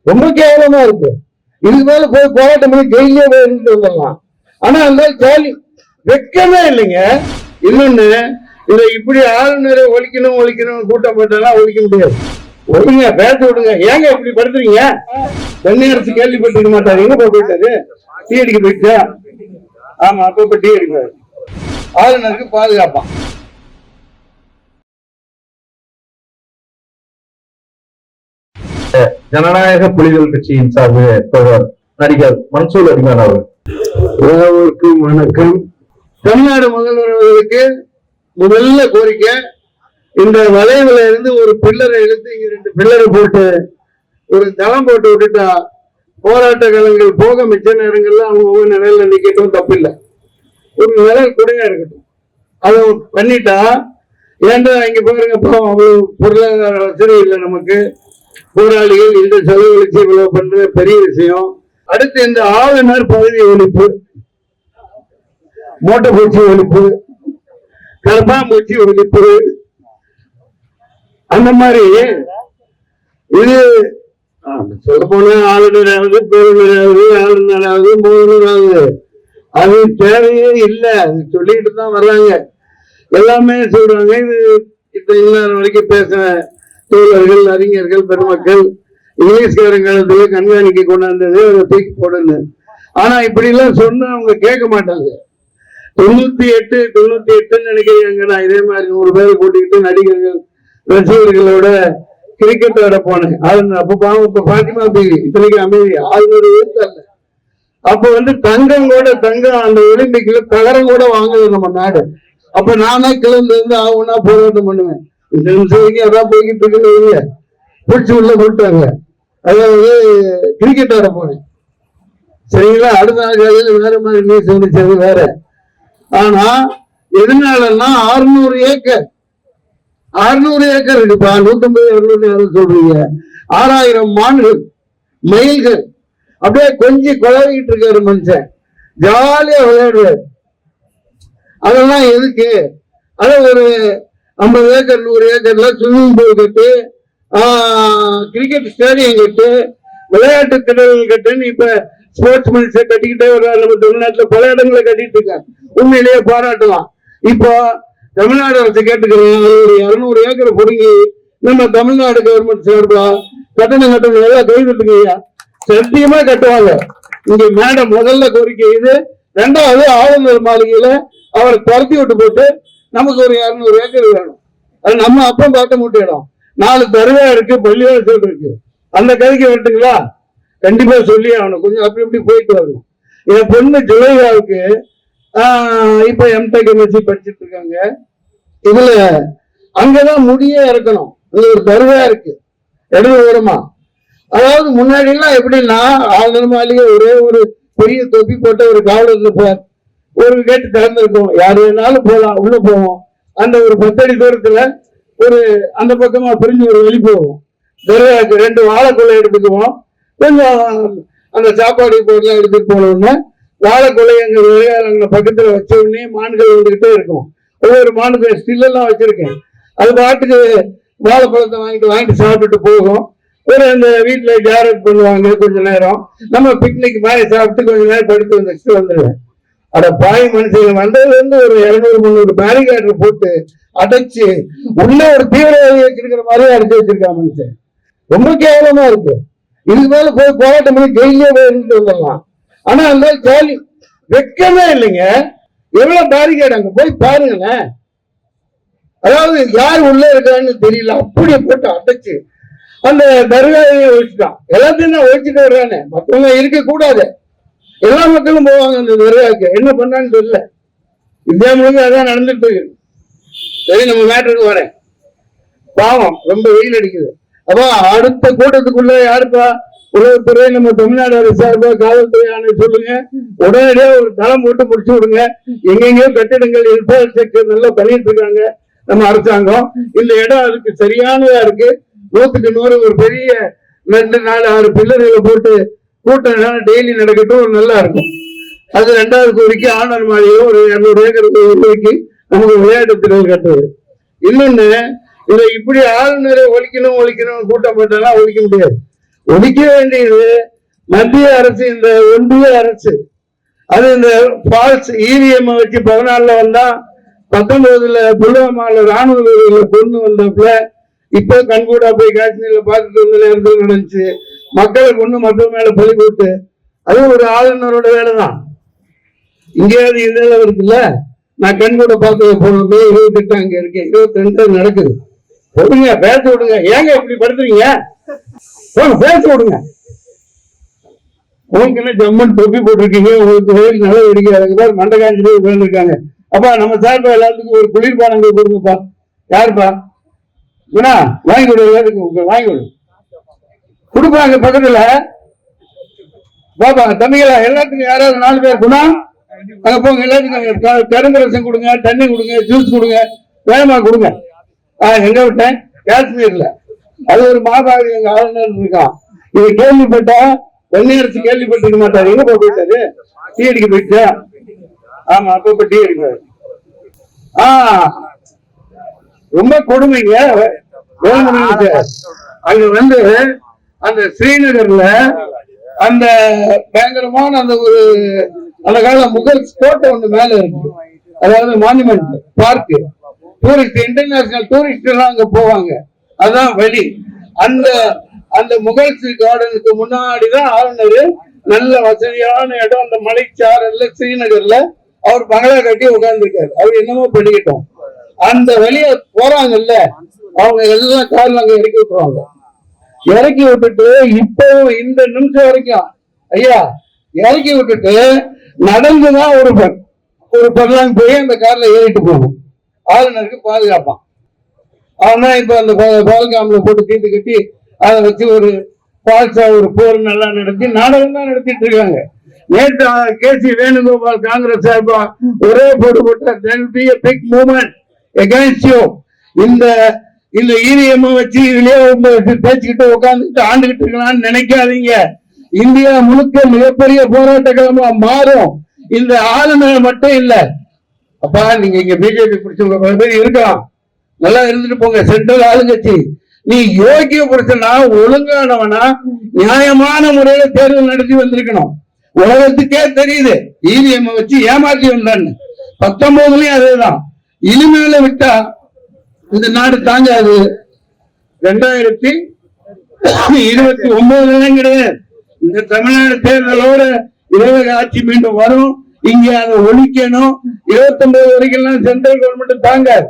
ரொம்ப கேவலமா இருக்கு. இதுக்கு மேல போய் போராட்டம் பண்ணி ஜெயிலே போய் இருந்துட்டு வந்துடலாம். ஆனா அந்த ஜாலி வெக்கமே இல்லைங்க. இன்னொன்னு, இதை இப்படி ஆளுநரை ஒழிக்கணும் கூட்டம் போட்டாலாம் ஒழிக்க முடியாது. ஒழுங்க பேச விடுங்க. ஏங்க இப்படி படுத்துறீங்க? தண்ணி கேள்விப்பட்டிருக்க மாட்டாரு. எங்க போயிட்டாரு? டீ அடிக்க போயிட்டா? ஆமா, அப்ப டீ அடிப்பாரு. ஆளுநருக்கு பாதுகாப்பான். ஜனநாயக புலிகள் கட்சியின் சார்பில் நடிகர் மன்சூர் அலிகான் அவர்களுக்கு வணக்கம். தமிழ்நாடு முதல்வர் அவர்களுக்கு முதல்ல கோரிக்கை, இந்த வளைவுல இருந்து ஒரு பில்லரை எடுத்து இங்க 2 பில்லரை போட்டு ஒரு தளம் போட்டு விட்டுட்டா போராட்ட காலங்கள் போக மிச்ச நேரங்கள்ல அவங்க நிலையில நிக்கட்டும், தப்பில்லை. ஒரு நிழல் கொடுங்க இருக்கட்டும். அதை பண்ணிட்டா, ஏன்டா இங்க பாருங்க, அவ்வளவு பொருளாதார வசதி இல்லை நமக்கு, போராளிகள் இந்த செலவழிச்சு இவ்வளவு பண்ற பெரிய விஷயம். அடுத்து இந்த ஆளுநர் பகுதி ஒழிப்பு, மூட்டைப்பூச்சி ஒழிப்பு, கர்ப்பாம்பூச்சி ஒழிப்பு, அந்த மாதிரி இது சொல்ல போன ஆளுநராவது ஆளுநராவது முதல்வராவது அது தேவையே இல்லை. அது சொல்லிட்டு தான் வர்றாங்க, எல்லாமே சொல்றாங்க. இது இப்ப இந்நேரம் வரைக்கும் பேசுற தோழர்கள், அறிஞர்கள், பெருமக்கள் இங்கிலீஷ்காரங்காலத்துல கண்காணிக்க கொண்டாந்தது அதை தூக்கி போடுன்னு. ஆனா இப்படி எல்லாம் சொன்னா அவங்க கேட்க மாட்டாங்க. 98 நினைக்கிறீங்க. நான் இதே மாதிரி 100 பேரை கூட்டிக்கிட்டு நடிகர்கள் ரசிகர்களோட கிரிக்கெட் ஆட போனேன். அப்ப பாத்திமா பேபி இத்தனைக்கு அமைதி 600 அல்ல. அப்ப தங்கம் அந்த ஒலிம்பிக்ல தகரம் கூட வாங்குது நம்ம நாடு. அப்ப நானே கிளம்பு இருந்து ஆகுனா போராட்டம் பண்ணுவேன். இந்த நிமிஷம் அதான் போய்கிட்டு இருக்குன்னு பிடிச்சி உள்ள போட்டாங்க. அதாவது கிரிக்கெட் ஆட போனேன், சரிங்களா? அடுத்த நாள் வேற மாதிரி நியூஸ் வந்துச்சு, வேற. ஆனா எதனாலன்னா 600 ஏக்கர் இருக்குப்பா. 150 200 சொல்றீங்க. 6000 மான்கள், மயில்கள் அப்படியே கொஞ்சம் குழவிட்டு இருக்காரு மனுஷன், ஜாலியா விளையாடுவாரு. அதெல்லாம் எதுக்கு? அத ஒரு 50 ஏக்கர் 100 ஏக்கர்ல ஸ்விம்மிங் பூல் கட்டு, கிரிக்கெட் ஸ்டேடியம் கட்டு, விளையாட்டு திடல்கள் கட்டுன்னு இப்ப ஸ்போர்ட்ஸ் மினிஸ்டரை கட்டிக்கிட்டே வர்றாரு. நம்ம தமிழ்நாட்டுல பல இடங்களை கட்டிட்டு இருக்காங்க. உண்மையிலேயே பாராட்டலாம். இப்போ தமிழ்நாடு அரசு கேட்டுக்கிறேன், ஒரு 200 ஏக்கர் பிடுங்கி நம்ம தமிழ்நாடு கவர்மெண்ட் சார்பா கட்டணம் எல்லாம் கைவிட்டுங்கய்யா, சத்தியமா கட்டுவாங்க. இங்க மேடம் முதல்ல கோரிக்கை இது. 2வது, ஆளுநர் மாளிகையில அவரை துரத்தி விட்டு போட்டு நமக்கு ஒரு 200 ஏக்கர் வேணும். அது நம்ம அப்பம் பார்க்க முட்டிடும். 4 தருவா இருக்கு, பள்ளிவாசல் இருக்கு. அந்த கதைக்கு வரட்டுங்களா? கண்டிப்பா சொல்லி ஆகணும். கொஞ்சம் அப்படி இப்படி போயிட்டு வரணும். என் பொண்ணு ஜுலையாவுக்கு இப்ப எம்டெக் எம்எஸ்சி படிச்சுட்டு இருக்காங்க. இதுல அங்கதான் முடியே இருக்கணும். அங்க ஒரு தருவா இருக்கு இடது ஓரமா. அதாவது முன்னாடி எல்லாம் எப்படின்னா, ஆளுநர் மாளிகை ஒரே ஒரு பெரிய தொப்பி போட்ட ஒரு காவலர் இருப்பார். ஒரு கேட்டு திறந்திருக்கும், யாரு வேணாலும் போகலாம், உள்ள போவோம். அந்த ஒரு 10 அடி தூரத்துல ஒரு அந்த பக்கமா பிரிஞ்சு ஒரு வெளி போவோம். 2 வாழைக்குள்ளை எடுத்துக்குவோம். கொஞ்சம் அந்த சாப்பாடு பொருள்லாம் எடுத்துட்டு போனோம்னா வாழைக்குள்ளை எங்க விளையாடுற பக்கத்துல வச்ச உடனே மான்கள் வந்துகிட்டே இருக்கும். ஒவ்வொரு மானுக்கு ஸ்டில்லாம் வச்சிருக்கேன். அது பாட்டுக்கு வாழைப்பழத்தை வாங்கிட்டு சாப்பிட்டுட்டு போகும். ஒரு அந்த வீட்டுல கேரட் பண்ணுவாங்க. கொஞ்ச நேரம் நம்ம பிக்னிக் மாதிரி சாப்பிட்டு கொஞ்ச நேரம் படுத்து வந்துட்டு வந்துடுவேன். அட பாய் மனுஷன் வந்ததுல இருந்து ஒரு 200-300 பேரிகார்டர் போட்டு அடைச்சு உள்ள ஒரு தீவிரவாதி வச்சிருக்கிற மாதிரி அடைச்சு வச்சிருக்கான் மனுஷன். ரொம்ப கேவலமா இருக்கு. இதுக்கு மேல போய் போராட்டம் பண்ணி ஜெயிலே போய் இருந்துட்டு வந்துடலாம். ஆனா அந்த ஜாலி வெக்கமே இல்லைங்க. எவ்வளவு பேரிகார்டு அங்க போய் பாருங்களேன். அதாவது யார் உள்ள இருக்கான்னு தெரியல, அப்படியே போட்டு அடைச்சு அந்த தர்காவையை ஒழிச்சுட்டான். எல்லாத்தையும் தான் ஒழிச்சுட்டு வர்றானே, மற்றவங்க இருக்க கூடாது. எல்லா மக்களும் போவாங்க அந்த தர்காவுக்கு. என்ன பண்ணான்னு தெரியல. இந்தியா முழுக்க அதான் நடந்துட்டு இருக்கு. சரி, நம்ம மேட்டருக்கு வரேன். பாவம், ரொம்ப வெயில் அடிக்குது. அப்ப அடுத்த கூட்டத்துக்குள்ள யாருப்பா? உளவுத்துறை, நம்ம தமிழ்நாடு அரசு சார்பா காவல்துறை ஆணையம் சொல்லுங்க, உடனடியா ஒரு தளம் போட்டு முடிச்சு விடுங்க. எங்கெங்கயோ கட்டிடங்கள் இன்ஃப்ராஸ்ட்ரக்சர் நல்லா பண்ணிட்டு இருக்காங்க நம்ம அரசாங்கம். இந்த இடம் அதுக்கு சரியானதா இருக்கு. 100க்கு 100 ஒரு பெரிய 2, 4, 6 பில்லர்களை போட்டு கூட்டம் டெய்லி நடக்கட்டும், நல்லா இருக்கும். அது 2வது கோரிக்கை. ஆளுநர் மாளிகை ஒரு 200 ஏக்கர் கோரிக்கை நமக்கு விளையாட்டு திடல் கட்டுவது. இன்னொன்னு, இதை இப்படி ஆளுநரை ஒழிக்கணும் கூட்டம் போட்டாலாம் ஒழிக்க முடியாது. ஒழிக்க வேண்டியது மத்திய அரசு, இந்த ஒன்றிய அரசு. அது இந்த ஃபால்ஸ் இவிஎம் வச்சு 14 வந்தா 19 புல்வாமால ராணுவ வீரர்களை கொண்டு வந்தப்பல இப்ப கண்கூடா போய் காஷ்மீர்ல பார்த்துட்டு வந்த நேரத்தில் நடந்துச்சு. மக்களை கொண்டு மக்கள் மேல பழி போட்டு, அது ஒரு ஆளுநரோட வேலைதான். இங்கேயாவது இதெல்லாம் இருக்குல்ல, நான் கண்கூட பார்த்து போனோம். மே 28 அங்க இருக்கேன், 22 நடக்குது. விடுங்க, பேச விடுங்க. ஏங்க இப்படி படுத்துறீங்க? பேச விடுங்க. உங்களுக்கு என்ன ஜம்மன் தொப்பி போட்டிருக்கீங்க, உங்களுக்கு வெயில் நல்ல வெடிக்கிறாங்க, மண்டை காஞ்சிலே உட்கார்ந்துருக்காங்க. அப்பா நம்ம சார்பா எல்லாத்துக்கும் ஒரு குளிர்பானங்கள் கொடுங்கப்பா. யாருப்பா வாங்கி கொடு, எல்லாத்துக்கும் வாங்கி கொடு. கொடுப்பாங்க பக்கத்துல. பாப்பா தம்பிகளா, எல்லாத்துக்கும் யாராவது 4 பேர் குணா அங்க போங்க. எல்லாத்துக்கும் கரும்பு ரசம் கொடுங்க, தண்ணி கொடுங்க, ஜூஸ் கொடுங்க, வேகமா கொடுங்க. எங்க விட்டேன்? காஷ்மீர்ல. அது ஒரு மாதாவி எங்க ஆளுநர் இருக்கான். இதை கேள்விப்பட்டா வெள்ளையரசு கேள்விப்பட்டிருக்க மாட்டாரு. எங்க போயிட்டாரு? டீ அடிக்க போயிடுச்சா? ஆமா, அப்ப டீ அடிப்பாரு. ரொம்ப கொடுமைங்க. அங்க வந்து அந்த ஸ்ரீநகர்ல அந்த பயங்கரமான அந்த ஒரு அந்த கால முகல் கோட்டை ஒண்ணு மேல இருக்கு. அதாவது monument park. Tourist, international tourist எல்லாம் அங்க போவாங்க. அதான் வழி. அந்த அந்த முகல்ஸ் கார்டனுக்கு முன்னாடிதான் ஆளுநர் நல்ல வசதியான இடம். அந்த மலைச்சாரல்ல ஸ்ரீநகர்ல அவர் பங்களா கட்டி உட்கார்ந்துருக்காரு. அவர் என்னமோ பண்ணிக்கிட்டோம். அந்த வெளியே போறாங்கல்ல, அவங்க எல்லாம் காரில் அங்க இறக்கி விட்டுருவாங்க. இறக்கி விட்டுட்டு இப்போ இந்த நிமிஷம் வரைக்கும் ஐயா இறக்கி விட்டுட்டு நடந்துதான் ஒரு பர்லாங் போய் அந்த கார்ல ஏறிட்டு போகும். ஆளுநருக்கு பாதுகாப்பான். அவன் இப்ப அந்த பால்காம்ல போட்டு தீர்த்து கட்டி அதை வச்சு ஒரு பால்சா ஒரு போர் நல்லா நடத்தி நாடகம் தான் நடத்திட்டு இருக்காங்க. நேற்று கேசி வேணுகோபால் காங்கிரஸ் சார்பா ஒரே போட்டு போட்டார். there will be a big movement against you. இந்த இவிஎம் வச்சு இதுலயே பேச்சுக்கிட்டு உட்காந்துக்கிட்டு ஆண்டுகிட்டு இருக்கலாம்னு நினைக்காதீங்க. இந்தியா முழுக்க மிகப்பெரிய போராட்ட களமா மாறும். இந்த ஆளுநர் மட்டும் இல்ல. அப்பா நீங்க இங்க பிஜேபி பிடிச்சவங்க பல பேர் இருக்கலாம், நல்லா இருந்துட்டு போங்க. சென்ட்ரல் ஆளுங்கட்சி. நீ யோகிய புருஷனா, ஒழுங்கானவனா, நியாயமான முறையில தேர்தல் நடத்தி வந்திருக்கணும். உலகத்துக்கே தெரியுது இவிஎம் வச்சு ஏமாற்றி வந்தான்னு. 19லயும் அதேதான். இனிமேல விட்டா இந்த நாடு தாங்காது. 2029 கிடையாது. இந்த தமிழ்நாடு தேர்தலோட ஆட்சி மீண்டும் வரும். இங்க அதை ஒழிக்கணும். 29 வரைக்கும் சென்ட்ரல் கவர்மெண்ட் தாங்காது.